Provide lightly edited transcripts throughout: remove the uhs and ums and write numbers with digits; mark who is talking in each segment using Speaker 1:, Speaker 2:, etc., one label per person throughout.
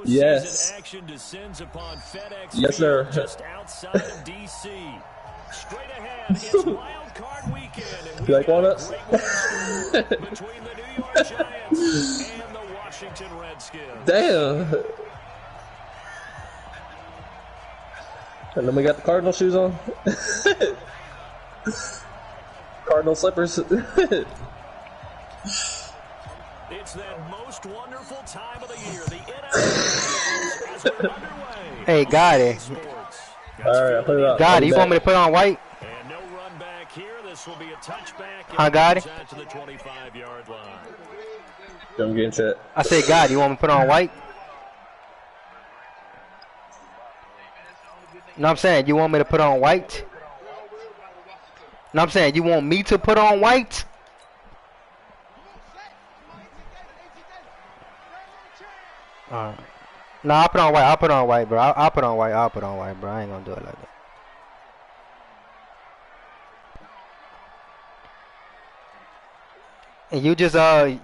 Speaker 1: Yes.
Speaker 2: Action descends upon FedEx
Speaker 1: Yes, sir.
Speaker 2: just outside of DC. Straight ahead, it's wild card weekend, and
Speaker 1: You like walnuts?
Speaker 2: between the New York Giants and the Washington Redskins.
Speaker 1: Damn. And then we got the Cardinal shoes on. Cardinal slippers.
Speaker 2: It's that most wonderful time of the year, the NFL as we're underway.
Speaker 3: Hey, got it.
Speaker 1: Alright, I'll put it up.
Speaker 3: Got it. You want me to put on white?
Speaker 2: And no run back here. This will be a touchback.
Speaker 3: I got it.
Speaker 2: To the 25-yard line.
Speaker 1: Don't get into it.
Speaker 3: I said, God, you want me to put on white? No, I'm saying, you want me to put on white? No, I'm saying, you want me to put on white? No, I'll put on white. I'll put on white, bro. I'll put on white. I'll put on white, bro. I ain't gonna do it like that. And you just hey,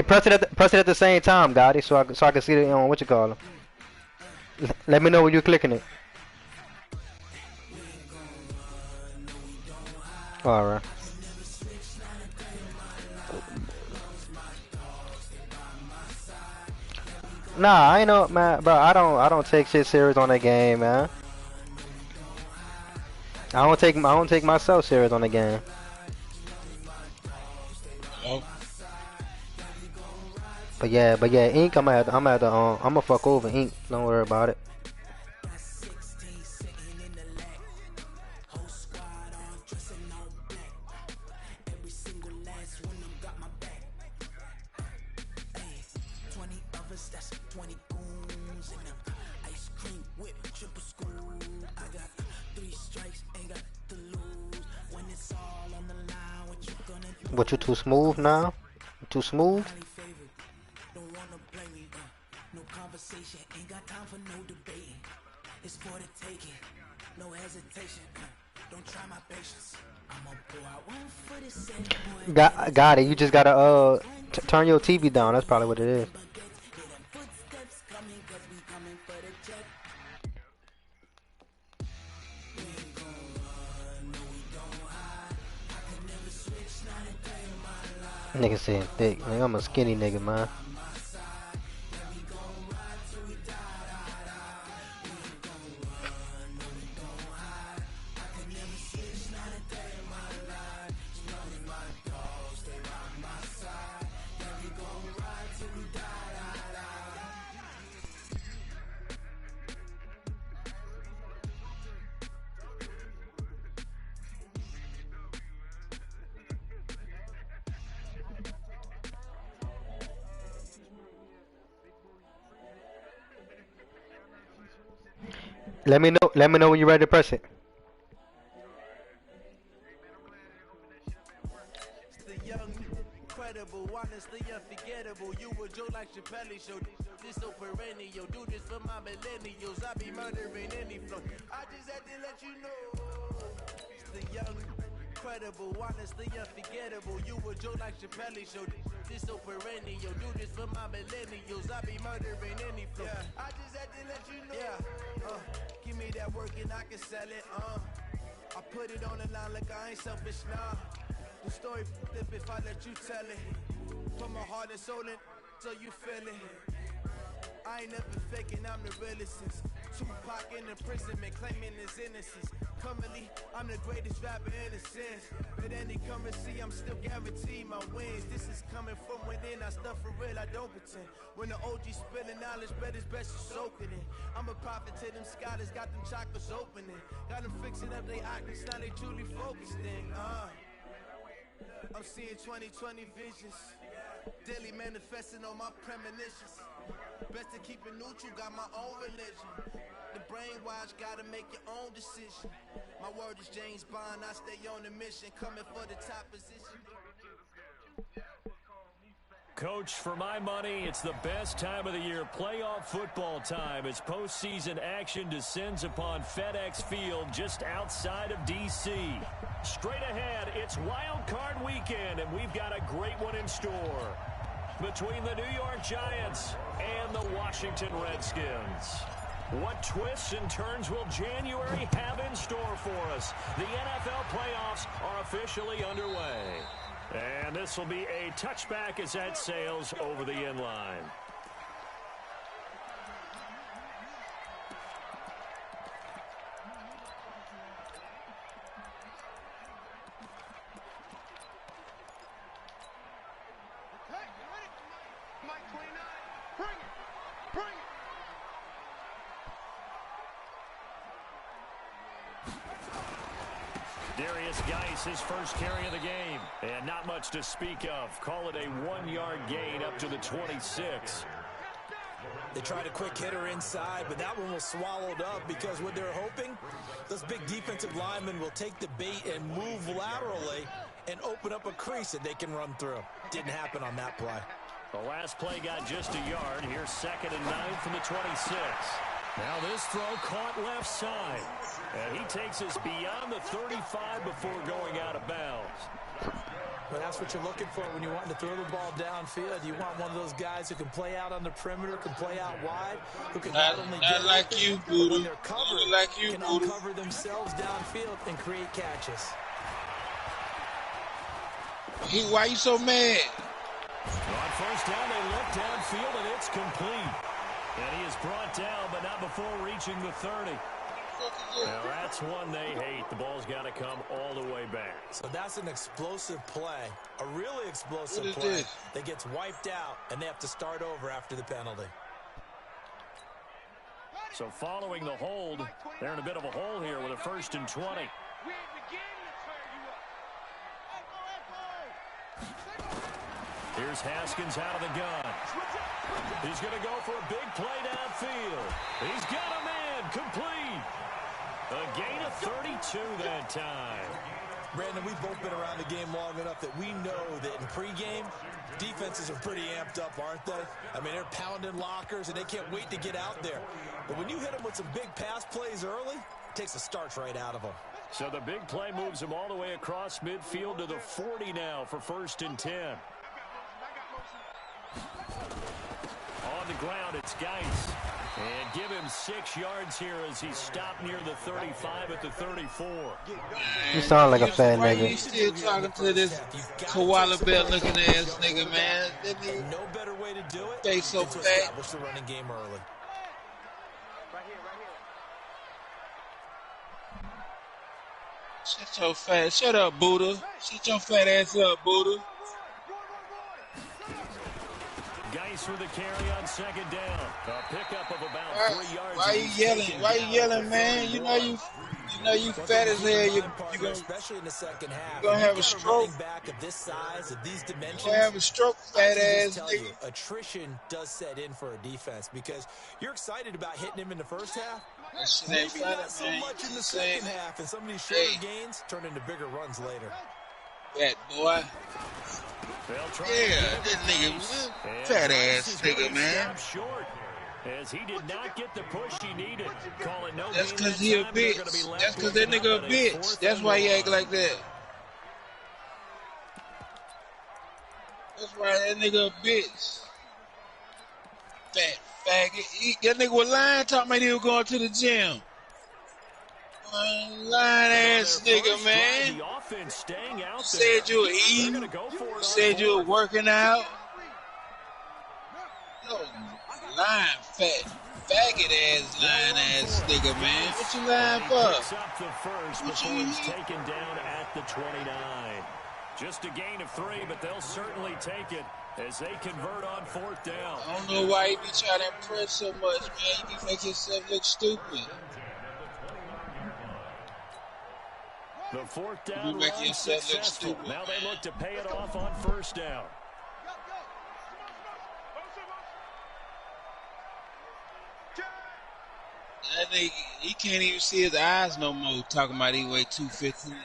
Speaker 3: press it at the same time, Gotti, so I can see it on what you call them. Let me know when you're clicking it. All right. Nah, I ain't know, man, bro. I don't take shit serious on the game, man. I don't take myself serious on the game. But yeah, Ink, I'ma fuck over Ink. Don't worry about it. What, you too smooth now? Too smooth? Got it. You just gotta turn your TV down. That's probably what it is. Nigga said thick. Nigga, I'm a skinny nigga, man. Let me know when you're ready to press it. Incredible, honestly unforgettable. You were Joe like Chappelle show. This so perennial. Do this for my millennials. I be murdering any flow. I just had to let you know. The young, incredible, honestly unforgettable. You were Joe like Chappelle show. This so perennial. Do this for my millennials. I be murdering any flow. I just had to let you know. Give me that work and I can sell it. I put it on the line like I ain't selfish now. The story flip if I let you tell it. Put my heart and soul in so you feel it. I ain't never faking, I'm the realest since Tupac in imprisonment, claiming his innocence. Currently, I'm the greatest rapper in a sense. But any currency, I'm still guaranteed my wins. This is coming from within, I stuff for real, I don't pretend. When the OG spilling knowledge, bet it's best you soak it in. I'm a prophet to them scholars, got them chakras opening. Got them fixing up they optics, now they truly focused in. I'm seeing 2020 visions. Daily manifesting on my premonitions. Best to keep it neutral, got my own religion. The brainwash, gotta make your own decision. My word is James Bond, I stay on the mission. Coming for the top position.
Speaker 2: Coach, for my money, it's the best time of the year, playoff football time, as postseason action descends upon FedEx Field just outside of D.C. Straight ahead, it's Wild Card Weekend, and we've got a great one in store between the New York Giants and the Washington Redskins. What twists and turns will January have in store for us? The NFL playoffs are officially underway. And this will be a touchback as that sails over the end line. His first carry of the game, and not much to speak of. Call it a 1-yard gain up to the 26.
Speaker 4: They tried a quick hitter inside, but that one was swallowed up because what they're hoping, those big defensive linemen will take the bait and move laterally and open up a crease that they can run through. Didn't happen on that play.
Speaker 2: The last play got just a yard. Here's 2nd and 9 from the 26. Now this throw caught left side. And he takes us beyond the 35 before going out of bounds.
Speaker 4: Well, that's what you're looking for when you want to throw the ball downfield. You want one of those guys who can play out on the perimeter, can play out wide, who can not only get
Speaker 5: like you, Buddha.
Speaker 4: when they're covered,
Speaker 5: like you,
Speaker 4: can
Speaker 5: Buddha.
Speaker 4: uncover themselves downfield and create catches.
Speaker 5: Why you so mad?
Speaker 2: On first down, they look downfield, and it's complete. And he is brought down, but not before reaching the 30. Now that's one they hate. The ball's got to come all the way back.
Speaker 4: So that's an explosive play, a really explosive play that gets wiped out, and they have to start over after the penalty.
Speaker 2: So following the hold, they're in a bit of a hole here with a 1st and 20. Here's Haskins out of the gun. He's going to go for a big play downfield. He's got a man complete. A gain of 32 that time.
Speaker 4: Brandon, we've both been around the game long enough that we know that in pregame, defenses are pretty amped up, aren't they? I mean, they're pounding lockers, and they can't wait to get out there. But when you hit them with some big pass plays early, it takes the starch right out of them.
Speaker 2: So the big play moves them all the way across midfield to the 40 now for 1st and 10. On the ground, it's Geis. And give him 6 yards here as he stopped near the 35 at the 34.
Speaker 6: You sound like a fat nigga.
Speaker 5: You still talking to this koala bear looking ass nigga, man.
Speaker 4: No better way to do it.
Speaker 5: They so
Speaker 4: to
Speaker 5: fat.
Speaker 4: establish the running game early.
Speaker 5: Shut your fat. Shut up, Buddha. Shut your fat ass up, Buddha.
Speaker 2: Geis with the carry on 2nd down. A pickup of about 3 yards.
Speaker 5: Why you yelling? Why you yelling, man? You know you fat as hell. You gonna,
Speaker 4: especially in the second half.
Speaker 5: You gonna have a stroke.
Speaker 4: Back of this size, of these dimensions.
Speaker 5: You gonna have a stroke, fat ass nigga.
Speaker 4: Attrition does set in for a defense because you're excited about hitting him in the first half.
Speaker 5: That shit ain't
Speaker 4: Maybe
Speaker 5: funny,
Speaker 4: not so
Speaker 5: man.
Speaker 4: much in the second half, and some of these shorter gains turn into bigger runs later.
Speaker 5: Fat boy. Yeah, that nigga, fat ass nigga, man.
Speaker 2: Short, as he did not get the push he needed. Calling no.
Speaker 5: That's because he a bitch. That's because that nigga a bitch. That's why he act like that. That's why that nigga a bitch. Fat faggot. That nigga was lying, talking about he was going to the gym. Lying ass nigga, man. Said you were eating. Said you were working out. No, lying faggot ass lying ass nigga, man. What you lying for? What you eating?
Speaker 2: Taken down at the 29. Just a gain of 3, but they'll certainly take it as they convert on 4th down.
Speaker 5: I don't know why you be trying to impress so much, man. You be making yourself look stupid.
Speaker 2: The 4th down run successful. Now they look to pay it off on 1st down.
Speaker 5: That nigga, he can't even see his eyes no more talking about he weigh 215.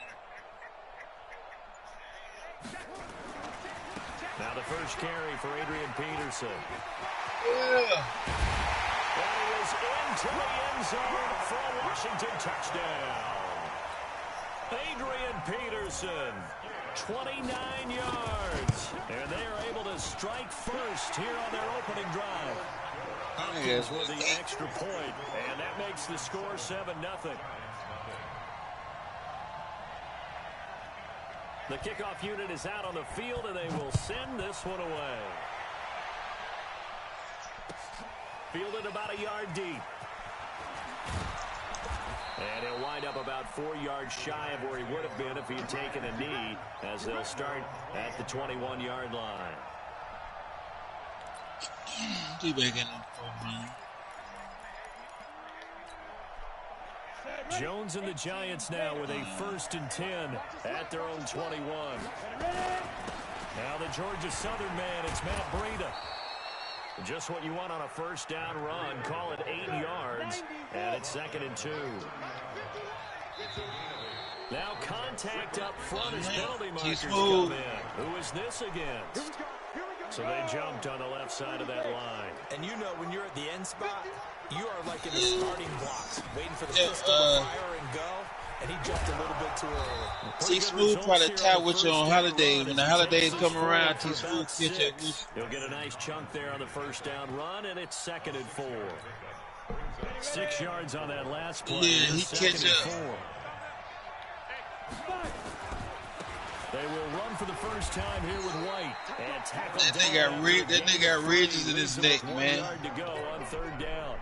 Speaker 2: Now the first carry for Adrian Peterson.
Speaker 5: Yeah.
Speaker 2: And he is into the end zone for a Washington touchdown. Adrian Peterson, 29 yards. And they are able to strike first here on their opening drive. Hopkins with the extra point, and that makes the score 7-0. The kickoff unit is out on the field, and they will send this one away. Fielded about a yard deep. And he'll wind up about 4 yards shy of where he would have been if he had taken a knee, as they'll start at the 21-yard line.
Speaker 5: Be back in the
Speaker 2: Jones and the Giants now with a 1st and 10 at their own 21. Now the Georgia Southern man, it's Matt Breida. Just what you want on a first down run. Call it 8 yards, and it's 2nd and 2. Now contact up front as penalty markers come in. Who is this against? So they jumped on the left side of that line.
Speaker 4: And you know when you're at the end spot, you are like in the starting blocks, waiting for the pistol to fire and go, and he jumped a little bit too early.
Speaker 5: T-Smooth probably tie with you on holidays. When the holidays come around, T-Smooth get you.
Speaker 2: He'll get a nice chunk there on the first down run, and it's 2nd and 4. 6 yards on that last play.
Speaker 5: Yeah, he catch up.
Speaker 2: They will run for the first time here with White. And tackle
Speaker 5: that nigga got ridges in his neck, man.
Speaker 2: 1 yard to go on 3rd down.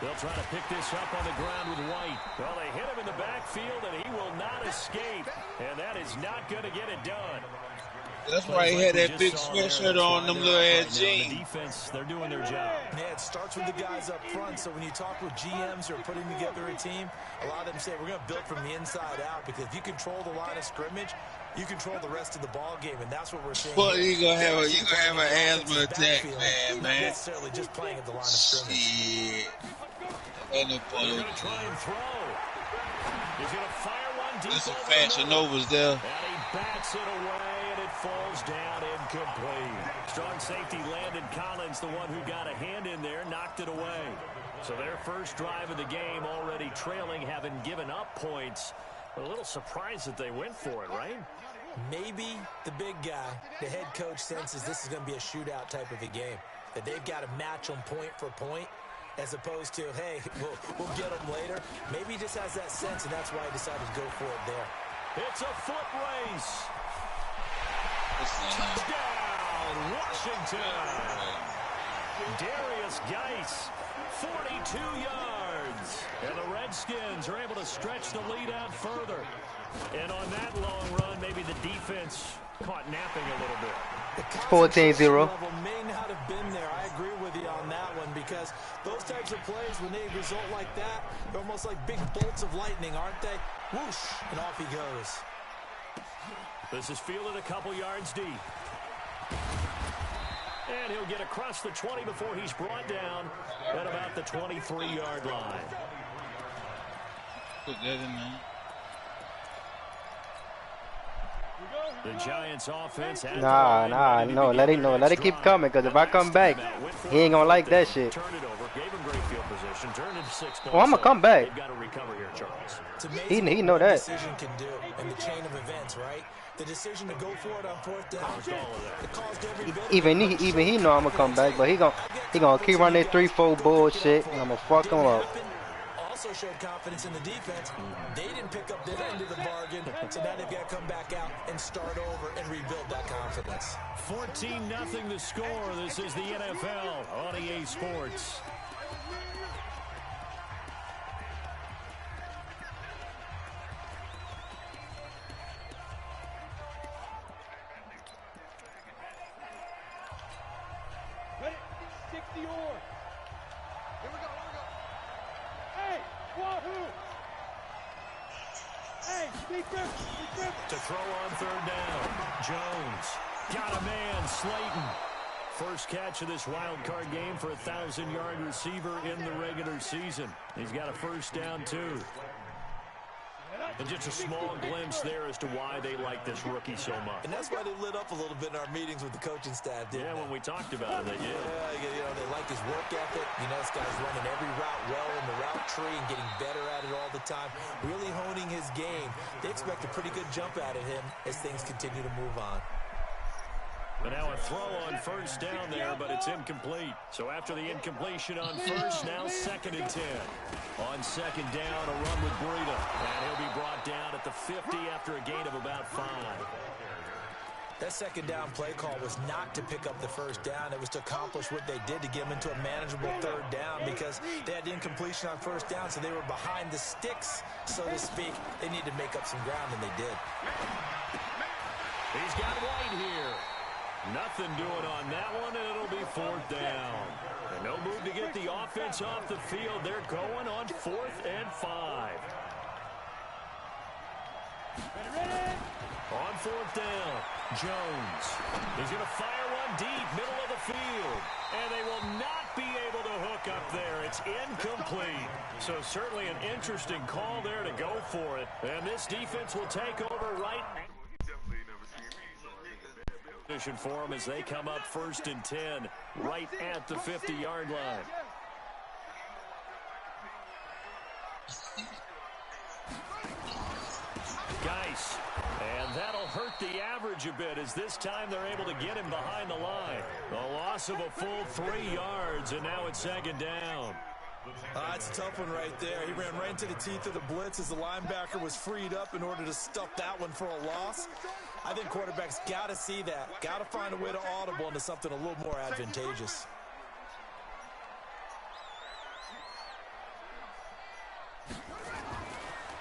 Speaker 2: They'll try to pick this up on the ground with White. Well, they hit him in the backfield, and he will not escape. And that is not going to get it done.
Speaker 5: That's why he had that big sweatshirt on, them little ass jeans.
Speaker 2: The defense, they're doing their job.
Speaker 4: Yeah, it starts with the guys up front. So when you talk with GMs who are putting together a team, a lot of them say we're going to build from the inside out, because if you control the line of scrimmage, you control the rest of the ball game, and that's what we're seeing.
Speaker 5: But you gonna have an asthma attack, man.
Speaker 4: Not necessarily just playing at the line of scrimmage.
Speaker 5: Shit. They're
Speaker 2: going to try and throw. He's going to fire one deep.
Speaker 5: There's some Fashion Novas there.
Speaker 2: And he bats it away, and it falls down incomplete. Strong safety Landon Collins, the one who got a hand in there, knocked it away. So their first drive of the game already trailing, having given up points. A little surprised that they went for it, right?
Speaker 4: Maybe the big guy, the head coach, senses this is going to be a shootout type of a game, that they've got to match them point for point, as opposed to, hey, we'll get them later. Maybe he just has that sense, and that's why he decided to go for it there.
Speaker 2: It's a foot race. Touchdown, Washington. Darius Geis, 42 yards. And the Redskins are able to stretch the lead out further. And on that long run, maybe the defense caught napping a little bit.
Speaker 6: 14-0.
Speaker 4: May not have been there. I agree with you on that one, because those types of plays, when they result like that, they're almost like big bolts of lightning, aren't they? Whoosh, and off he goes.
Speaker 2: This is fielded a couple yards deep. And he'll get across the 20 before he's brought down at about the 23-yard line.
Speaker 5: Put that in there.
Speaker 2: The Giants offense.
Speaker 6: No. Let it keep coming, because if I come back, he ain't gonna like that shit.
Speaker 2: Turn it over, gave him great field position, turned into 6 points.
Speaker 6: Oh, I'm gonna come back.
Speaker 2: They've got to recover here, Charles.
Speaker 6: He know that.
Speaker 4: Decision can do in the chain of events, right? The decision to go for it on 4th down. It caused every bit.
Speaker 6: Even he know I'm gonna come back, but he gonna keep running that 3-4 bullshit, and I'm gonna fuck him up.
Speaker 4: Also showed confidence in the defense. They didn't pick up their end of the bargain, so now they've got to come back out and start over and rebuild that confidence.
Speaker 2: 14-0 the score. This is the NFL on EA Sports.
Speaker 7: Ready? 60 or. Here we go. Hey, wahoo! Hey, be grip.
Speaker 2: To throw on 3rd down. Jones got a man, Slayton. First catch of this wild card game for a 1,000-yard receiver in the regular season. He's got a first down, too. And just a small glimpse there as to why they like this rookie so much.
Speaker 4: And that's why they lit up a little bit in our meetings with the coaching staff, didn't they?
Speaker 2: When we talked about it,
Speaker 4: they like his work ethic. This guy's running every route well in the route tree and getting better at it all the time, really honing his game. They expect a pretty good jump out of him as things continue to move on.
Speaker 2: But now a throw on first down there, but it's incomplete. So after the incompletion on first, now 2nd and 10. On second down, a run with Breida. And he'll be brought down at the 50 after a gain of about 5.
Speaker 4: That second down play call was not to pick up the first down. It was to accomplish what they did to get them into a manageable third down because they had the incompletion on first down, so they were behind the sticks, so to speak. They needed to make up some ground, and they did.
Speaker 2: He's got White here. Nothing doing on that one, and it'll be 4th down. And no move to get the offense off the field. They're going on 4th and 5. On 4th down, Jones. He's going to fire one deep, middle of the field. And they will not be able to hook up there. It's incomplete. So certainly an interesting call there to go for it. And this defense will take over right now. For them as they come up 1st and 10 right at the 50-yard line. Geis, and that'll hurt the average a bit as this time they're able to get him behind the line. A loss of a full 3 yards, and now it's 2nd down.
Speaker 4: It's a tough one right there. He ran right into the teeth of the blitz as the linebacker was freed up in order to stuff that one for a loss. I think quarterbacks got to see that. Got to find a way to audible into something a little more advantageous.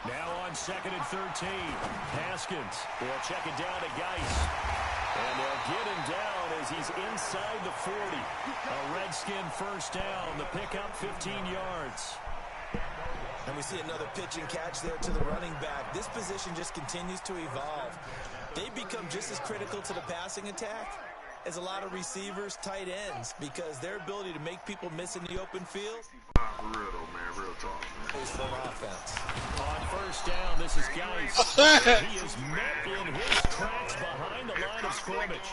Speaker 2: Now on 2nd and 13. Haskins will check it down to Geis. And they'll get him down as he's inside the 40. A Redskin first down. The pickup 15 yards.
Speaker 4: And we see another pitch and catch there to the running back. This position just continues to evolve. They become just as critical to the passing attack as a lot of receivers, tight ends, because their ability to make people miss in the open field
Speaker 8: real talk, man.
Speaker 4: is for offense.
Speaker 2: On first down, this is Geis. He is met in his tracks behind the line of scrimmage.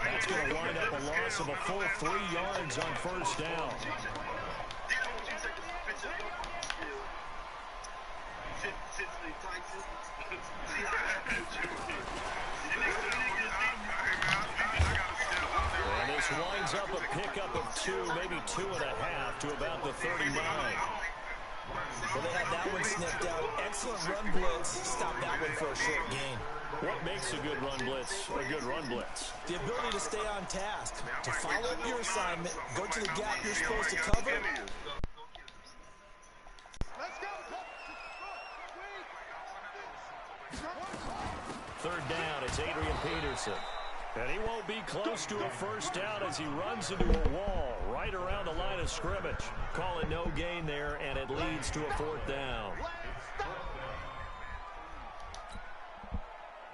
Speaker 2: That's going to wind up a loss of a full 3 yards on first down. And this winds up a pickup of 2, maybe 2.5 to about the 39.
Speaker 4: Well, they had that one sniffed out. Excellent run blitz. Stop that one for a short gain.
Speaker 2: What makes a good run blitz a good run blitz?
Speaker 4: The ability to stay on task, to follow up your assignment, go to the gap you're supposed to cover.
Speaker 2: Third down, it's Adrian Peterson. And he won't be close to a first down as he runs into a wall right around the line of scrimmage. Calling no gain there, and it leads to a 4th down.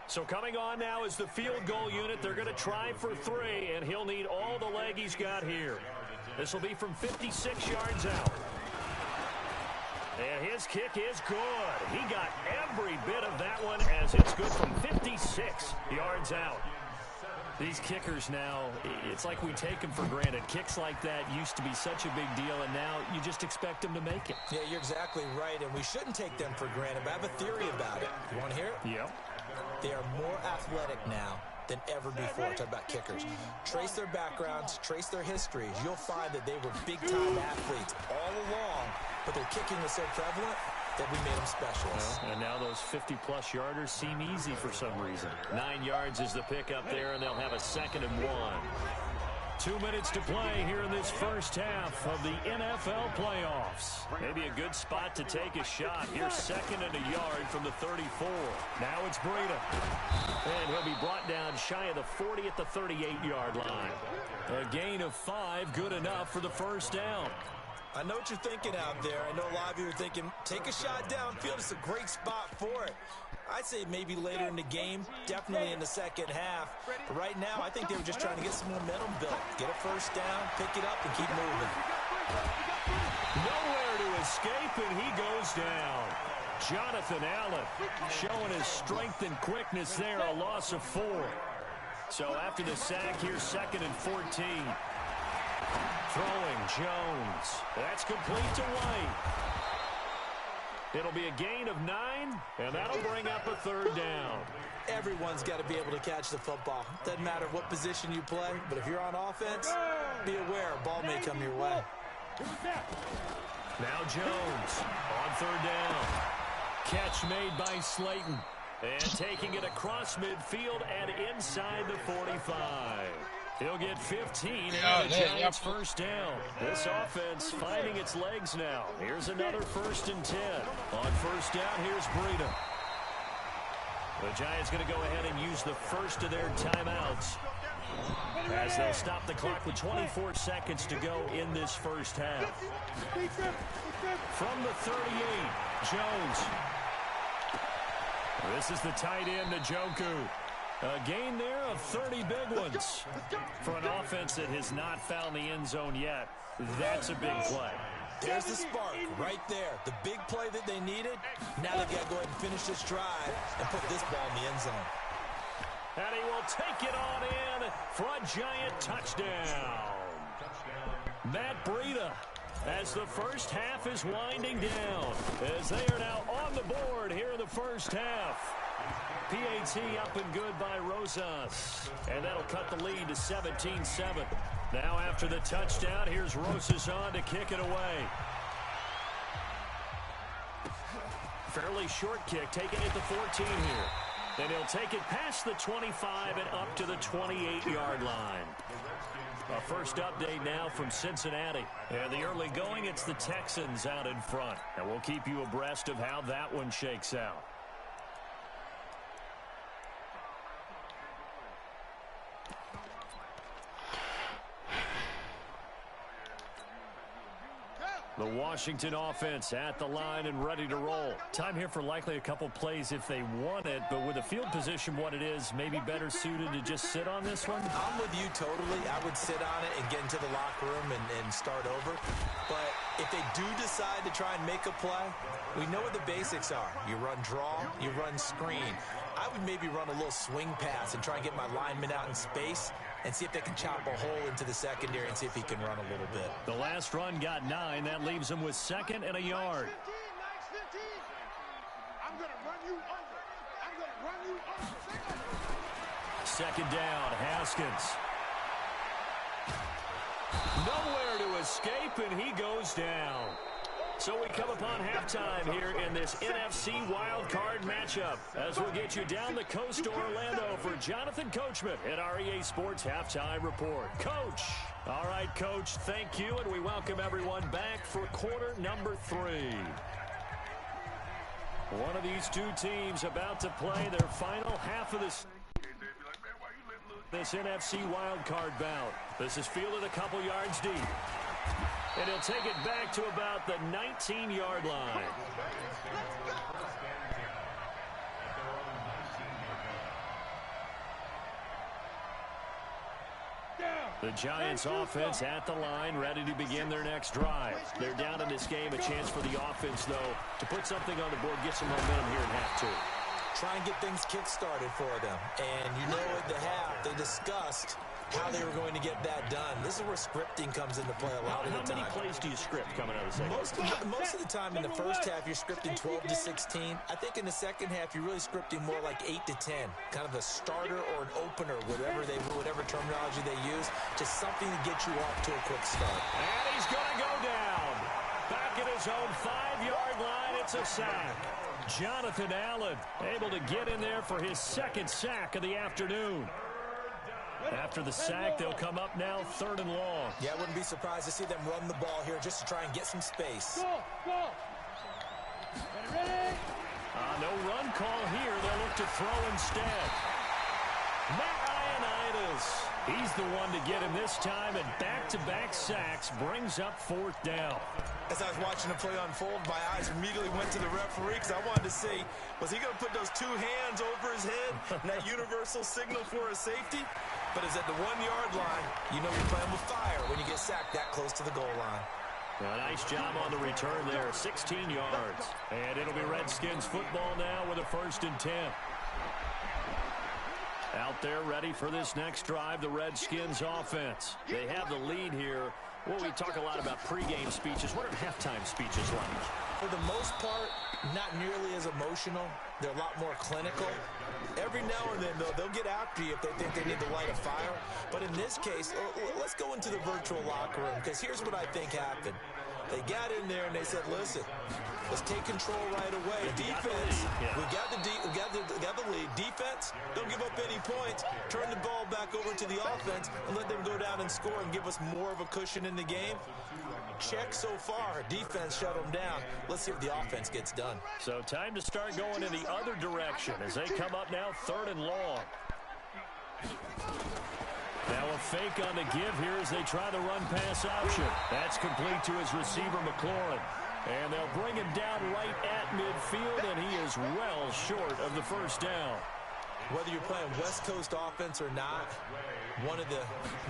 Speaker 2: So coming on now is the field goal unit. They're going to try for 3, and he'll need all the leg he's got here. This will be from 56 yards out. And his kick is good. He got every bit of that one as it's good from 56 yards out. These kickers now, it's like we take them for granted. Kicks like that used to be such a big deal, and now you just expect them to make it.
Speaker 4: Yeah, you're exactly right, and we shouldn't take them for granted, but I have a theory about it. You want to hear it?
Speaker 2: Yep.
Speaker 4: They are more athletic now than ever before. Talk about kickers. Trace their backgrounds, trace their histories. You'll find that they were big-time athletes all along, but their kicking was so prevalent that we made them specialists.
Speaker 2: Well, and now those 50-plus yarders seem easy for some reason. 9 yards is the pickup there, and they'll have a 2nd and 1. 2 minutes to play here in this first half of the NFL playoffs. Maybe a good spot to take a shot. Here's 2nd and a yard from the 34. Now it's Breida. And he'll be brought down shy of the 40 at the 38-yard line. A gain of 5, good enough for the first down.
Speaker 4: I know what you're thinking out there. I know a lot of you are thinking, take a shot downfield. It's a great spot for it. I'd say maybe later in the game, definitely in the second half. But right now, I think they were just trying to get some momentum built. Get a first down, pick it up, and keep moving.
Speaker 2: Nowhere to escape, and he goes down. Jonathan Allen showing his strength and quickness there, a loss of 4. So after the sack, here's 2nd and 14. Throwing Jones. That's complete to White. It'll be a gain of 9, and that'll bring up a 3rd down.
Speaker 4: Everyone's got to be able to catch the football. Doesn't matter what position you play, but if you're on offense, be aware a ball may come your way.
Speaker 2: Now Jones on 3rd down. Catch made by Slayton. And taking it across midfield and inside the 45. He'll get 15 and the Giants first down. This offense finding its legs now. Here's another 1st and 10. On 1st down, here's Breida. The Giants going to go ahead and use the first of their timeouts as they'll stop the clock with 24 seconds to go in this first half. From the 38, Jones. This is the tight end, Njoku. A gain there of 30 big ones. For an offense that has not found the end zone yet, that's a big play.
Speaker 4: There's the spark right there. The big play that they needed. Now they've got to go ahead and finish this drive and put this ball in the end zone.
Speaker 2: And he will take it on in for a Giant touchdown. Matt Breida, as the first half is winding down, as they are now on the board here in the first half. PAT up and good by Rosas. And that'll cut the lead to 17-7. Now after the touchdown, here's Rosas on to kick it away. Fairly short kick, taking it to 14 here. And he'll take it past the 25 and up to the 28-yard line. A first update now from Cincinnati. And the early going, it's the Texans out in front. And we'll keep you abreast of how that one shakes out. The Washington offense at the line and ready to roll. Time here for likely a couple plays if they want it, but with the field position what it is, maybe better suited to just sit on this one?
Speaker 4: I'm with you totally. I would sit on it and get into the locker room and start over. But if they do decide to try and make a play, we know what the basics are. You run draw, you run screen. I would maybe run a little swing pass and try and get my lineman out in space and see if they can chop a hole into the secondary and see if he can run a little bit.
Speaker 2: The last run got 9. That leaves him with 2nd and a yard.
Speaker 7: I'm going to run you over. I'm going to run you over.
Speaker 2: 2nd down, Haskins. Nowhere to escape, and he goes down. So we come upon halftime here in this NFC wildcard matchup as we'll get you down the coast to Orlando for Jonathan Coachman at our EA Sports Halftime Report. Coach. All right, Coach, thank you, and we welcome everyone back for quarter number 3. One of these two teams about to play their final half of this NFC wildcard bout. This is fielded a couple yards deep. And he'll take it back to about the 19-yard line. The Giants offense at the line, ready to begin their next drive. They're down in this game. A chance for the offense, though, to put something on the board, get some momentum here in half 2.
Speaker 4: Try and get things kick-started for them. And you know at the half, they discussed how they were going to get that done. This is where scripting comes into play a lot of the time.
Speaker 2: How many plays do you script coming out of the second?
Speaker 4: Most of the time in the first half, you're scripting 12 to 16. I think in the second half, you're really scripting more like 8 to 10. Kind of a starter or an opener, whatever terminology they use. Just something to get you off to a quick start.
Speaker 2: And he's going to go down. Back at his own 5-yard line, it's a sack. Jonathan Allen able to get in there for his 2nd sack of the afternoon. After the sack, they'll come up now 3rd and long.
Speaker 4: Yeah, I wouldn't be surprised to see them run the ball here just to try and get some space.
Speaker 7: Go. Ready?
Speaker 2: No run call here. They'll look to throw instead. Matt Ioannidis. He's the one to get him this time, and back-to-back sacks brings up 4th down.
Speaker 4: As I was watching the play unfold, my eyes immediately went to the referee because I wanted to see, was he going to put those 2 hands over his head and that universal signal for a safety? But it's at the 1-yard line. You know you're playing with fire when you get sacked that close to the goal line.
Speaker 2: A nice job on the return there, 16 yards. And it'll be Redskins football now with a 1st and 10. Out there ready for this next drive, the Redskins offense. They have the lead here. Well, we talk a lot about pregame speeches. What are halftime speeches like?
Speaker 4: For the most part, not nearly as emotional. They're a lot more clinical. Every now and then, though, they'll get after you if they think they need to light a fire. But in this case, let's go into the virtual locker room, because here's what I think happened. They got in there and they said, listen, let's take control right away. Defense, we got the lead. Defense, don't give up any points. Turn the ball back over to the offense and let them go down and score and give us more of a cushion in the game. Check so far. Defense shut them down. Let's see if the offense gets done.
Speaker 2: So time to start going in the other direction as they come up now 3rd and long. Now a fake on the give here as they try the run-pass option. That's complete to his receiver, McLaurin. And they'll bring him down right at midfield, and he is well short of the 1st down.
Speaker 4: Whether you're playing West Coast offense or not, one of the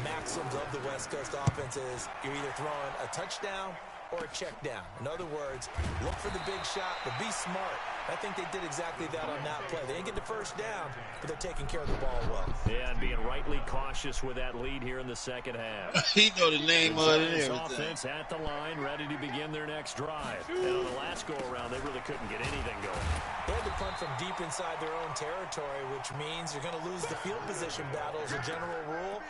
Speaker 4: maxims of the West Coast offense is you're either throwing a touchdown or a check down. In other words, look for the big shot, but be smart. I think they did exactly that on that play. They didn't get the 1st down, but they're taking care of the ball well.
Speaker 2: Yeah, and being rightly cautious with that lead here in the 2nd half.
Speaker 5: He know the name of it and everything.
Speaker 2: Offense at the line, ready to begin their next drive. And on the last go-around, they really couldn't get anything going.
Speaker 4: They had to punt from deep inside their own territory, which means you're going to lose the field position battle as a general rule.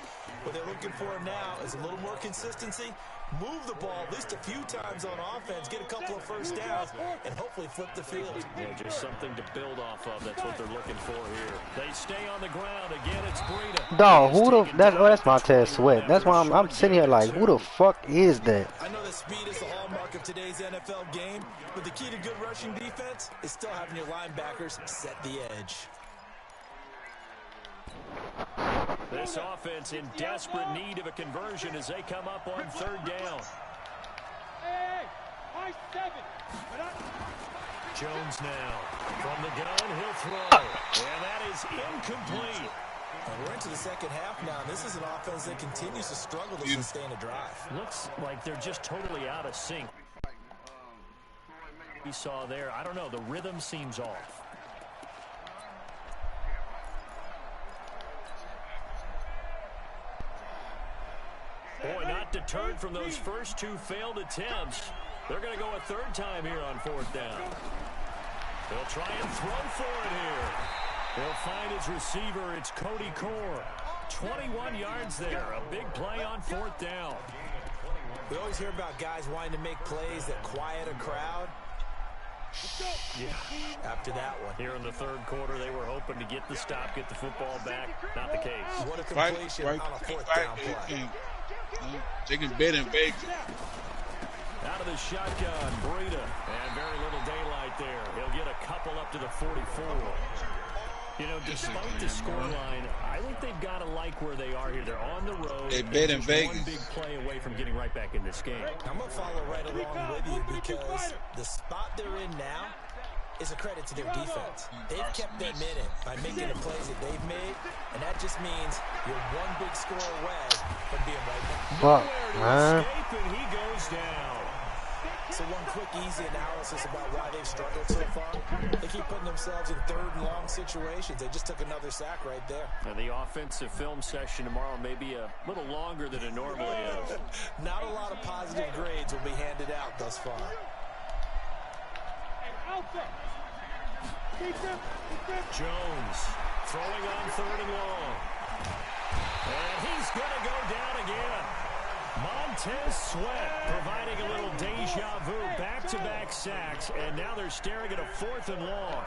Speaker 4: What they're looking for now is a little more consistency. Move the ball at least a few times on offense, get a couple of 1st downs, and hopefully flip the field.
Speaker 2: Yeah, just something to build off of. That's what they're looking for here. They stay on the ground. Again, it's Breida.
Speaker 6: Dog, that's Montez Sweat. That's why I'm sitting here like, who the fuck is that?
Speaker 4: I know that speed is the hallmark of today's NFL game, but the key to good rushing defense is still having your linebackers set the edge.
Speaker 2: This offense in desperate need of a conversion as they come up on 3rd down. Jones now from the gun, he'll throw, and that is incomplete.
Speaker 4: And we're into the 2nd half now. This is an offense that continues to struggle to sustain a drive.
Speaker 2: Looks like they're just totally out of sync. We saw there, I don't know, the rhythm seems off. Boy, not deterred from those first 2 failed attempts. They're going to go a 3rd time here on 4th down. They'll try and throw for it here. They'll find his receiver. It's Cody Core. 21 yards there. A big play on 4th down.
Speaker 4: We always hear about guys wanting to make plays that quiet a crowd.
Speaker 2: Yeah.
Speaker 4: After that one.
Speaker 2: Here in the 3rd quarter, they were hoping to get the stop, get the football back. Not the case.
Speaker 4: What a completion on a 4th down play.
Speaker 5: Taking bed and bake.
Speaker 2: Out of the shotgun, Breida. And very little daylight there. He'll get a couple up to the 44. You know, despite the scoreline, I think they've got to like where they are here. They're on the road.
Speaker 5: They bet in Vegas.
Speaker 2: One big play away from getting right back in this game.
Speaker 4: I'm going to follow right along with you because the spot they're in now is a credit to their defense. They've kept them in it by making the plays that they've made, and that just means you're one big score away from being right back.
Speaker 6: Fuck, man.
Speaker 2: And he goes down.
Speaker 4: So one quick, easy analysis about why they've struggled so far. They keep putting themselves in 3rd and long situations. They just took another sack right there.
Speaker 2: And the offensive film session tomorrow may be a little longer than it normally is.
Speaker 4: Not a lot of positive grades will be handed out thus far.
Speaker 2: Jones throwing on 3rd and long. And he's going to go down again. Montez Sweat providing a little deja vu, back-to-back sacks, and now they're staring at a 4th and long.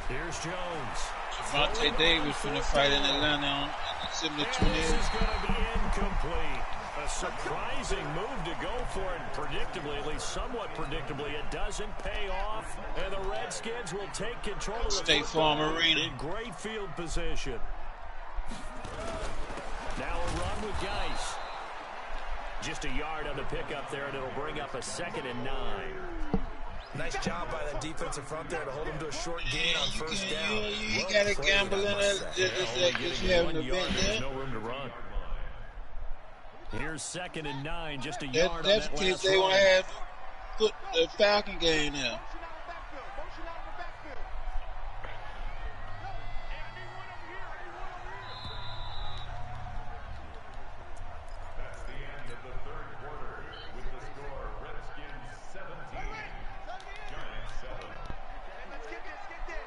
Speaker 2: Here's Jones.
Speaker 5: Javante Davis from the fight in Atlanta on December 28th.
Speaker 2: This is going to be incomplete. A surprising move to go for it, predictably, at least somewhat predictably. It doesn't pay off, and the Redskins will take control of the
Speaker 5: State Farm Arena
Speaker 2: in great field position. Now a run with Geis. Just a yard on the pickup there, and it'll bring up a 2nd and 9.
Speaker 4: Nice job by the defensive front there to hold him to a short gain on 1st down.
Speaker 5: You got to gamble in that. Just you having a bet there.
Speaker 2: No room to run. Here's 2nd and 9, just a yard
Speaker 5: That's
Speaker 2: on
Speaker 5: the
Speaker 2: that
Speaker 5: case
Speaker 2: last
Speaker 5: they want
Speaker 2: run.
Speaker 5: to have put the Falcon game now.
Speaker 7: Motion out of the backfield.
Speaker 8: That's the end of the third quarter with the score Redskins 17, Giants 7.
Speaker 7: Let's get this, get this.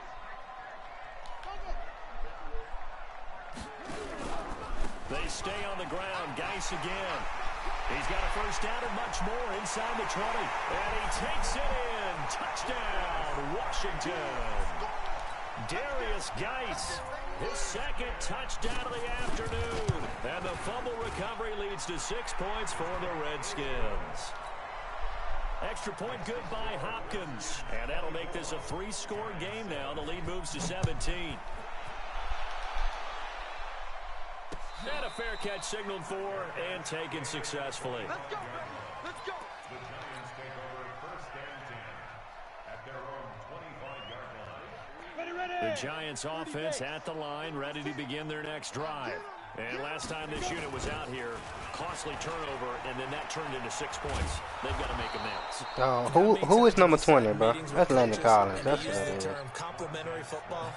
Speaker 2: They stay on the ground. Geis again. He's got a first down and much more inside the 20. And he takes it in. Touchdown, Washington. Darius Geis, his 2nd touchdown of the afternoon. And the fumble recovery leads to 6 points for the Redskins. Extra point good by Hopkins. And that'll make this a 3-score game now. The lead moves to 17. And a fair catch signaled for and taken successfully.
Speaker 7: Let's go, baby. Let's go.
Speaker 8: The Giants take over 1st and 10 at their own 25-yard line.
Speaker 2: The Giants offense at the line, ready to begin their next drive. And last time this unit was out here, costly turnover, and then that turned into 6 points. They've got to make amends.
Speaker 6: Who is number 20, bro? That's Landon Collins. That's what
Speaker 4: Use
Speaker 6: it
Speaker 4: the
Speaker 6: is.
Speaker 4: term complementary football.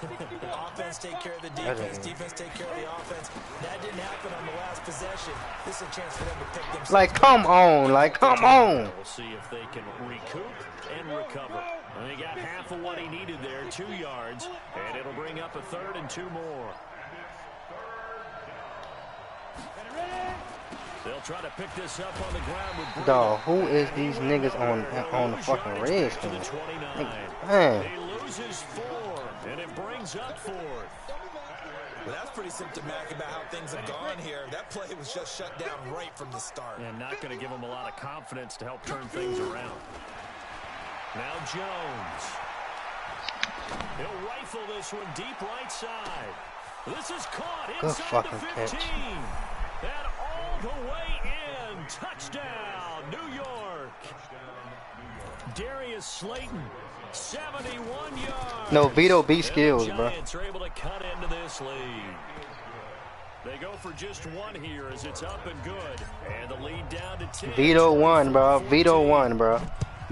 Speaker 4: Offense take care of the defense. Defense take care of the offense. That didn't happen on the last possession. This is a chance for them to pick themselves.
Speaker 6: Like, come on. Like, come on.
Speaker 2: We'll see if they can recoup and recover. And he got half of what he needed there, 2 yards, and it'll bring up a 3rd and 2 more. They'll try to pick this up on the ground with
Speaker 6: Dog, who is these niggas on the fucking Redskins? Man.
Speaker 2: He loses 4, and it brings up 4th.
Speaker 4: Well, that's pretty symptomatic about how things have gone here. That play was just shut down right from the start.
Speaker 2: And not going to give him a lot of confidence to help turn things around. Now Jones. He'll rifle this one deep right side. This is caught inside the 15. And all the way in. Touchdown, New York. Darius Slayton, 71 yards.
Speaker 6: No, Vito B skills, bro.
Speaker 2: The Giants are able to cut into this lead. They go for just 1 here as it's up and good. And the lead down to 10.
Speaker 6: Vito won, bro. Vito won, bro.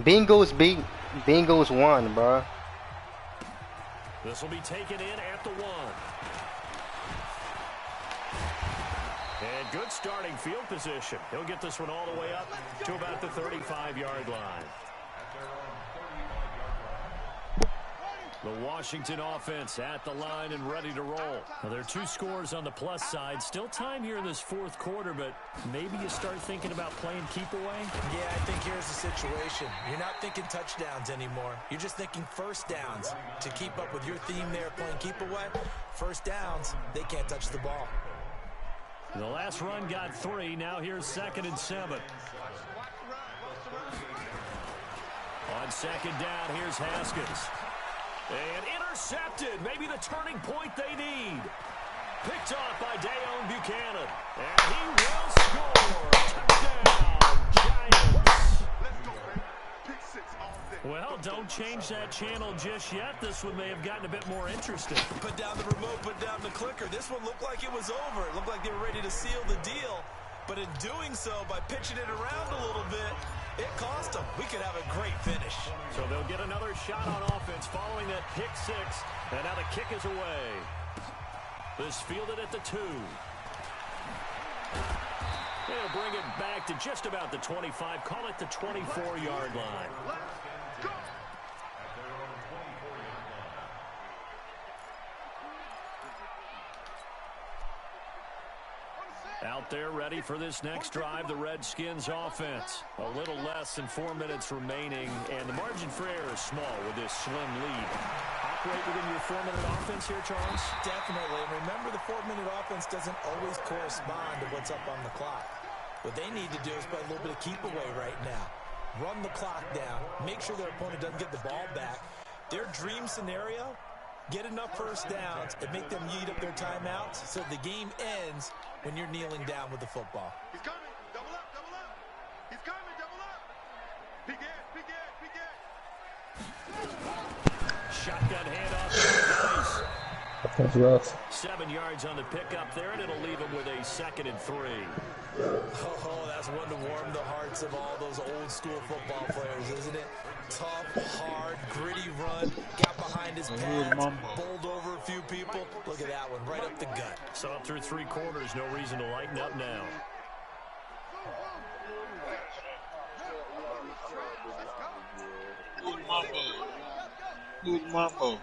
Speaker 6: Bengals beat Bengals won, bro.
Speaker 2: This will be taken in at the 1. And good starting field position. He'll get this one all the way up to about the 35-yard line. The Washington offense at the line and ready to roll. Well, there are 2 scores on the plus side. Still time here in this 4th quarter, but maybe you start thinking about playing keep away.
Speaker 4: Yeah, I think here's the situation. You're not thinking touchdowns anymore. You're just thinking first downs. To keep up with your theme there, playing keep away, first downs, they can't touch the ball.
Speaker 2: The last run got 3. Now here's 2nd and 7. On 2nd down, here's Haskins. And intercepted. Maybe the turning point they need. Picked off by Dayon Buchanan. And he will score. Touchdown, Giants.
Speaker 7: Let's go, baby. Pick 6 all day.
Speaker 2: Well, don't change that channel just yet. This one may have gotten a bit more interesting.
Speaker 4: Put down the remote, put down the clicker. This one looked like it was over. It looked like they were ready to seal the deal. But in doing so, by pitching it around a little bit, it cost them. We could have a great finish.
Speaker 2: So they'll get another shot on offense following that pick 6. And now the kick is away. This fielded at the 2. They'll bring it back to just about the 25. Call it the 24-yard line.
Speaker 7: Let's go.
Speaker 2: Out there ready for this next drive, the Redskins offense. A little less than 4 minutes remaining, and the margin for error is small with this slim lead. Operate within your 4-minute offense here, Charles?
Speaker 4: Definitely. And remember, the 4-minute offense doesn't always correspond to what's up on the clock. What they need to do is play a little bit of keep away right now. Run the clock down. Make sure their opponent doesn't get the ball back. Their dream scenario, get enough first downs and make them eat up their timeouts so the game ends when you're kneeling down with the football.
Speaker 7: He's coming. Double up, double up. He's coming, double up. Big ass, big ass, big ass.
Speaker 2: Shotgun handoff.
Speaker 1: That's rough.
Speaker 2: 7 yards on the pickup there, and it'll leave him with a 2nd and 3.
Speaker 4: Oh, that's one to warm the hearts of all those old school football players, isn't it? Tough, hard, gritty run, got behind his pads, bowled over a few people. Look at that one, right up the gut.
Speaker 2: So up through 3 quarters, no reason to lighten up now.
Speaker 5: Good mambo. Good mambo.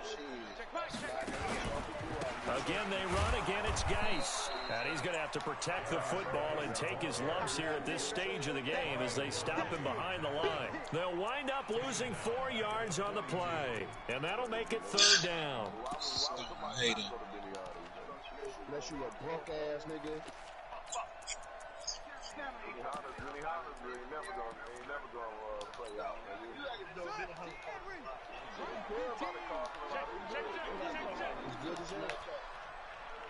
Speaker 2: Again, they run. Again, it's Geis. And he's going to have to protect the football and take his lumps here at this stage of the game as they stop him behind the line. They'll wind up losing 4 yards on the play. And that'll make it 3rd down.
Speaker 5: I hate him.
Speaker 7: Unless you a broke ass nigga.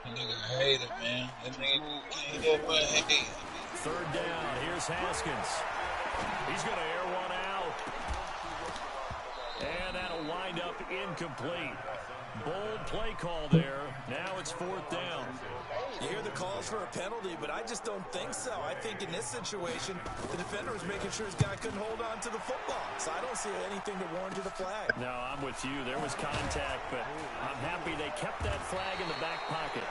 Speaker 5: That nigga hate him, man. That nigga can't help but hate.
Speaker 2: 3rd down. Here's Haskins. He's going to air one out. And that'll wind up incomplete. Bold play call there. Now it's 4th down.
Speaker 4: You hear the calls for a penalty, but I just don't think so. I think in this situation, the defender was making sure his guy couldn't hold on to the football. So I don't see anything to warrant the flag.
Speaker 2: No, I'm with you. There was contact, but I'm happy they kept that flag in the back pocket.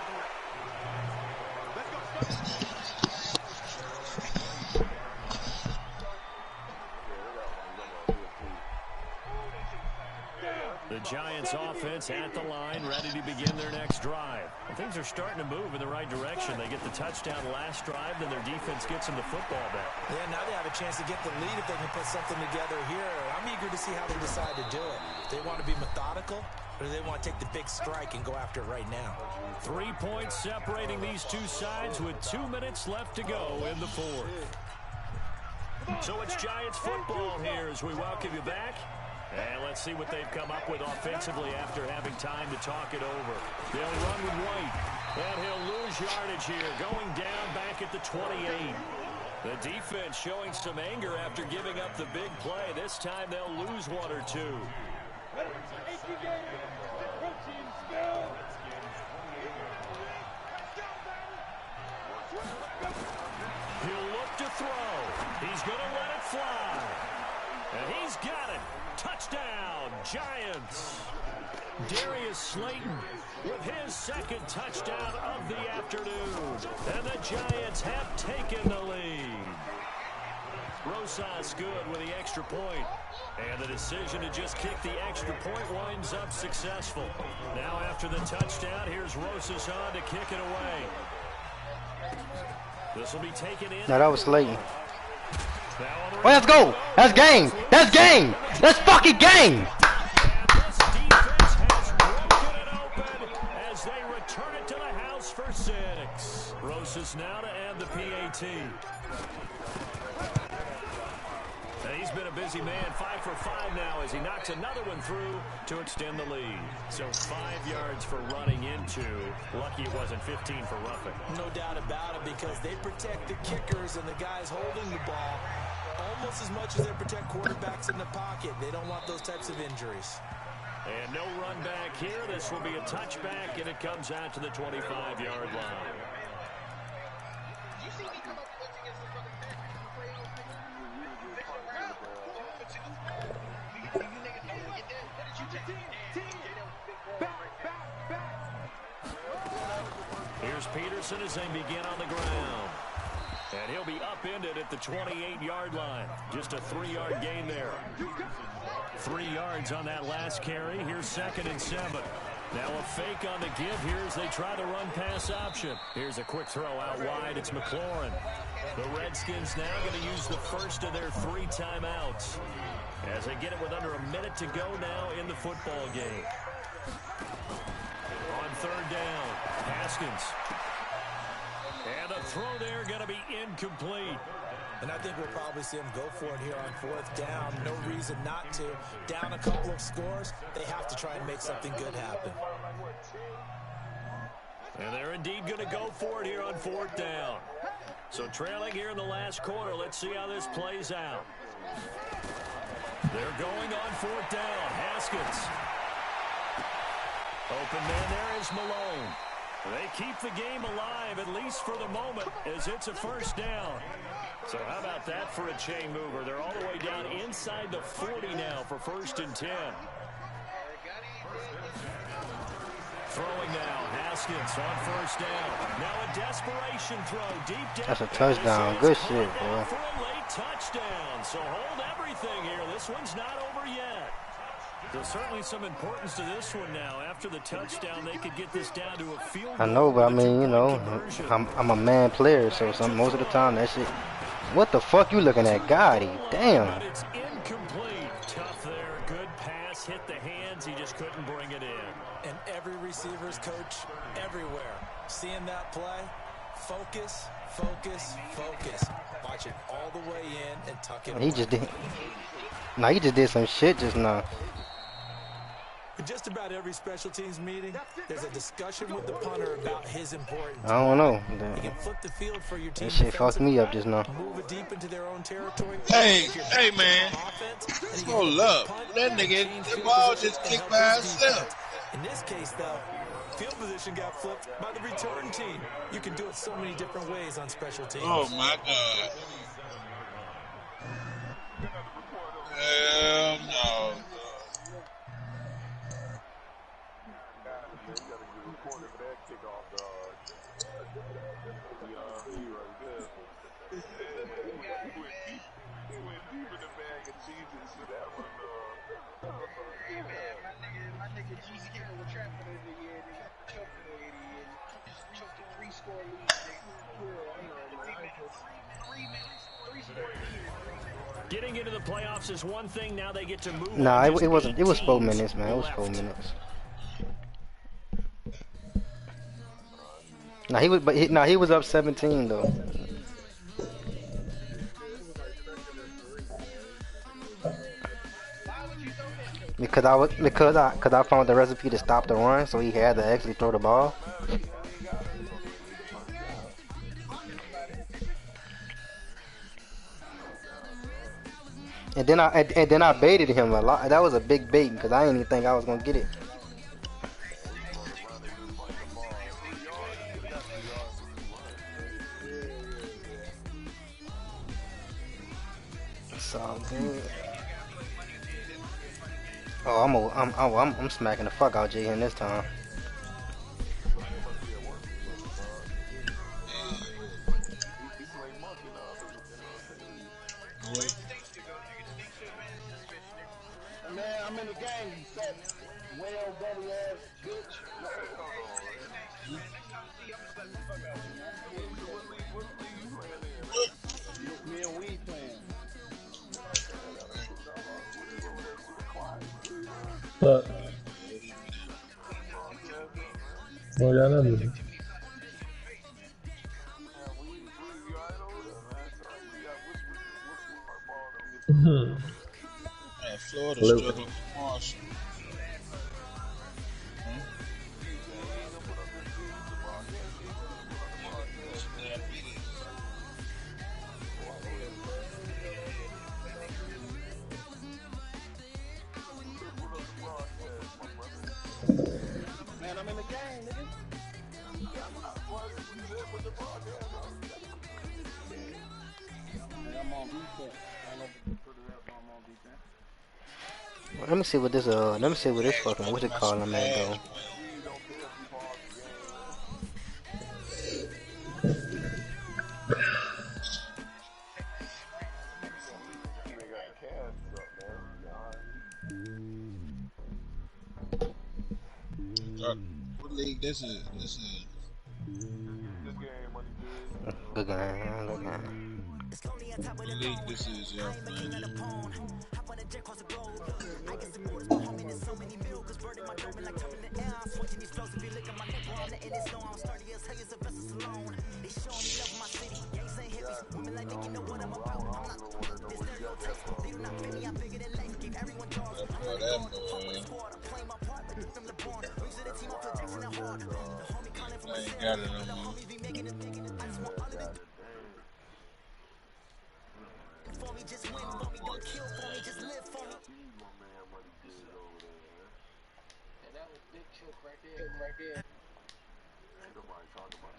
Speaker 2: The Giants offense at the line, ready to begin their next drive. And things are starting to move in the right direction. They get the touchdown last drive, then their defense gets them the football back.
Speaker 4: Yeah, now they have a chance to get the lead if they can put something together here. I'm eager to see how they decide to do it. They want to be methodical, or do they want to take the big strike and go after it right now?
Speaker 2: 3 points separating these two sides with 2 minutes left to go in the 4th. So it's Giants football here as we welcome you back. And let's see what they've come up with offensively after having time to talk it over. They'll run with White. And he'll lose yardage here, going down back at the 28. The defense showing some anger after giving up the big play. This time they'll lose 1 or 2. He'll look to throw. He's going to let it fly. And he's got it. Touchdown, Giants. Darius Slayton with his 2nd touchdown of the afternoon. And the Giants have taken the lead. Rosas good with the extra point. And the decision to just kick the extra point winds up successful. Now after the touchdown, here's Rosas on to kick it away. This will be taken in.
Speaker 6: No, that was Slayton. Well, let's go. That's game. That's game. That's fucking game.
Speaker 2: And this defense has broken it open as they return it to the house for 6. Rosas now to add the PAT. And he's been a busy man, 5 for 5 now as he knocks another one through to extend the lead. So 5 yards for running into. Lucky it wasn't 15 for roughing.
Speaker 4: No doubt about it, because they protect the kickers and the guys holding the ball almost as much as they protect quarterbacks in the pocket. They don't want those types of injuries.
Speaker 2: And no run back here. This will be a touchback, and it comes out to the 25-yard line. Here's Peterson as they begin on the ground. And he'll be upended at the 28-yard line. Just a 3-yard gain there. 3 yards on that last carry. Here's 2nd and 7. Now a fake on the give here as they try the run-pass option. Here's a quick throw out wide. It's McLaurin. The Redskins now going to use the first of their 3 timeouts as they get it with under a minute to go now in the football game. On 3rd down, Haskins. And the throw there going to be incomplete.
Speaker 4: And I think we'll probably see them go for it here on 4th down. No reason not to. Down a couple of scores, they have to try and make something good happen.
Speaker 2: And they're indeed going to go for it here on 4th down. So trailing here in the last quarter, let's see how this plays out. They're going on 4th down. Haskins. Open man there is Malone. They keep the game alive, at least for the moment, as it's a first down. So how about that for a chain mover? They're all the way down inside the 40 now for 1st and 10. Throwing now, Haskins on 1st down. Now a desperation throw deep down.
Speaker 6: That's a touchdown. Good shit, boy.
Speaker 2: For a late touchdown. So hold everything here. This one's not over yet. There's certainly some importance to this one now. After the touchdown, they could get this down to a field goal.
Speaker 6: I know, but I mean, you know, I'm a man player, so most of the time that shit. What the fuck you looking at, God? Damn.
Speaker 2: But it's incomplete. Tough there. Good pass. Hit the hands. He just couldn't bring it in.
Speaker 4: And every receiver's coach everywhere. Seeing that play, focus, focus, focus. Watch it all the way in and tuck it away.
Speaker 6: He just did. Nah, he just did some shit just now.
Speaker 4: In just about every special teams meeting, there's a discussion with the punter about his importance.
Speaker 6: I don't know.
Speaker 4: He can flip the field for your team.
Speaker 6: That shit fucked me up just now.
Speaker 4: Move it deep into their own territory.
Speaker 5: Hey, man. Hold up. That nigga, the ball just kicked by itself.
Speaker 4: In this case, though, field position got flipped by the return team. You can do it so many different ways on special teams.
Speaker 5: Oh, my God. Hell no.
Speaker 2: Getting into the playoffs is one thing. Now they get to move.
Speaker 6: Nah, it wasn't. It was 4 minutes, man. It was 4 minutes. Nah, he was up 17 though. Because I found the recipe to stop the run, so he had to actually throw the ball. And then I baited him a lot. That was a big bait because I didn't even think I was gonna get it. It's all good. Oh, I'm smacking the fuck out J this time.
Speaker 7: Man, I'm in the game, you fat, well, belly ass bitch. Me and Weed playing.
Speaker 1: But well, yeah, that is.
Speaker 5: Man, Florida struggling with Marshall.
Speaker 7: Man, I'm in the game, nigga. Man, I'm on defense.
Speaker 6: Let me see what this fucking what's it called on that go.
Speaker 5: What league this is? This is
Speaker 6: Good game.
Speaker 5: what league this is, y'all playing. I ain't got it no more.
Speaker 7: Big choke right there. Ain't nobody talking about